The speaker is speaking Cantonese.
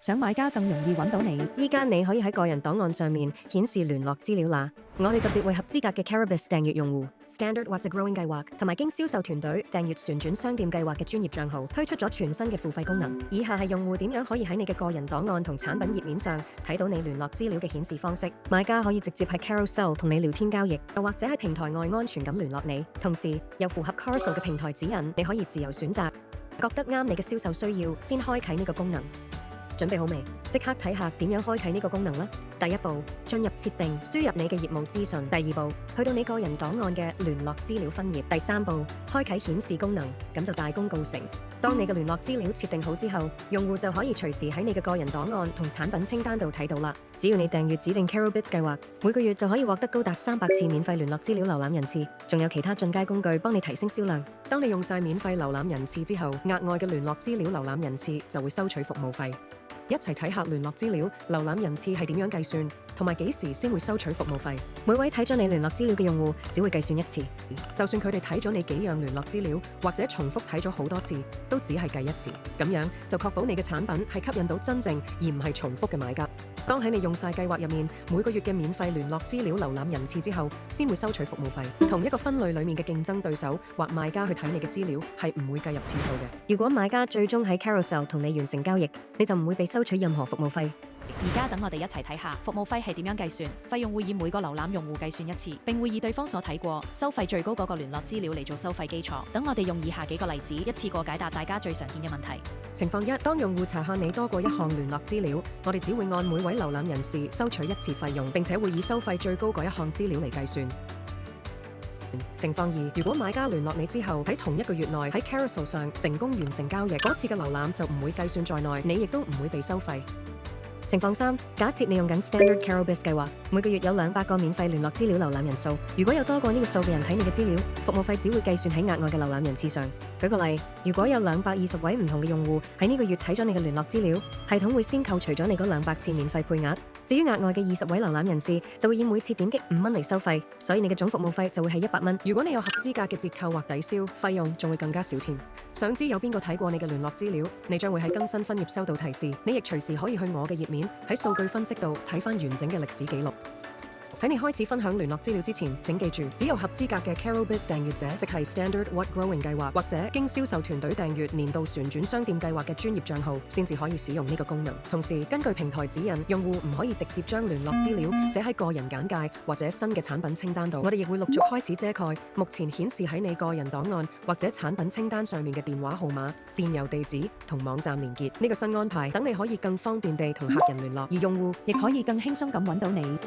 想買家更容易揾到你。依家你可以喺個人檔案上面顯示聯絡資料啦。我哋特別為合資格嘅 Caribis 訂閱用戶 Standard 或者 Growing 計劃同埋經銷售團隊訂閱旋轉商店計劃嘅專業帳號推出咗全新嘅付費功能。以下係用戶點樣可以喺你嘅個人檔案同產品頁面上睇到你聯絡資料嘅顯示方式。買家可以直接喺 Carousel 同你聊天交易，又或者喺平台外安全咁聯絡你。同時又符合 Carousel 嘅平台指引，你可以自由選擇，覺得啱你嘅銷售需要先開啟呢個功能。準備好未？即刻睇下點樣開啟呢個功能啦！第一步，進入設定，輸入你嘅業務資訊。第二步，去到你個人檔案嘅聯絡資料分頁。第三步，開啟顯示功能，咁就大功告成。當你嘅聯絡資料設定好之後，用戶就可以隨時喺你嘅個人檔案同產品清單度睇到啦。只要你訂閱指定 Caribis 計劃，每個月就可以獲得高達300次免費聯絡資料瀏覽人次，仲有其他進階工具幫你提升銷量。當你用晒免費瀏覽人次之後，額外嘅聯絡資料瀏覽人次就會收取服務費。一齊睇下聯絡資料瀏覽人次係點樣計算，同埋幾時先會收取服務費。每位睇咗你聯絡資料嘅用戶只會計算一次，就算佢哋睇咗你幾樣聯絡資料，或者重複睇咗好多次，都只係計一次。咁樣就確保你嘅產品係吸引到真正而唔係重複嘅買家。當喺你用晒計劃入面每個月嘅免費聯絡資料瀏覽人次之後，先會收取服務費。同一個分類裡面嘅競爭對手或賣家去睇你嘅資料係唔會計入次數嘅。如果買家最終喺 Carousel 同你完成交易，你就唔會被收取任何服務費。而家等我哋一齊睇下服務費係點樣計算。費用會以每個瀏覽用戶計算一次，並會以對方所睇過收費最高嗰個聯絡資料嚟做收費基礎。等我哋用以下幾個例子一次過解答大家最常見嘅問題。情況一，當用戶查看你多過一項聯絡資料，我哋只會按每位瀏覽人士收取一次費用，並且會以收費最高嗰一項資料嚟計算。情況二，如果買家聯絡你之後喺同一個月內喺 Carousel 上成功完成交易，嗰次嘅瀏覽就唔會計算在內，你亦都唔會被收費。情況三，假設你用緊 Standard Caribis 計劃，每個月有200個免費聯絡資料瀏覽人數，如果有多過呢個數嘅人睇你嘅資料，服務費只會計算喺額外嘅瀏覽人次上。舉個例，如果有220位唔同嘅用戶喺呢個月睇咗你嘅聯絡資料，系統會先扣除咗你嗰200次免費配額。至於額外嘅20位瀏覽人士，就會以每次點擊5蚊嚟收費，所以你嘅總服務費就會係100蚊。如果你有合資格嘅折扣或抵消，費用仲會更加少添。想知有邊個睇過你嘅聯絡資料，你將會喺更新分頁收到提示。你亦隨時可以去我嘅頁面喺數據分析度睇返完整嘅歷史記錄。喺你開始分享聯絡資料之前，請記住，只有合資格嘅 Caribis 訂閱者，即係 Standard or Growing 計劃或者經銷售團隊訂閱年度旋轉商店計劃嘅專業帳號，先至可以使用呢個功能。同時，根據平台指引，用戶唔可以直接將聯絡資料寫喺個人簡介或者新嘅產品清單度。我哋亦會陸續開始遮蓋目前顯示喺你個人檔案或者產品清單上面嘅電話號碼、電郵地址同網站連結。呢個新安排等你可以更方便地同客人聯絡，而用戶亦可以更輕鬆咁揾到你。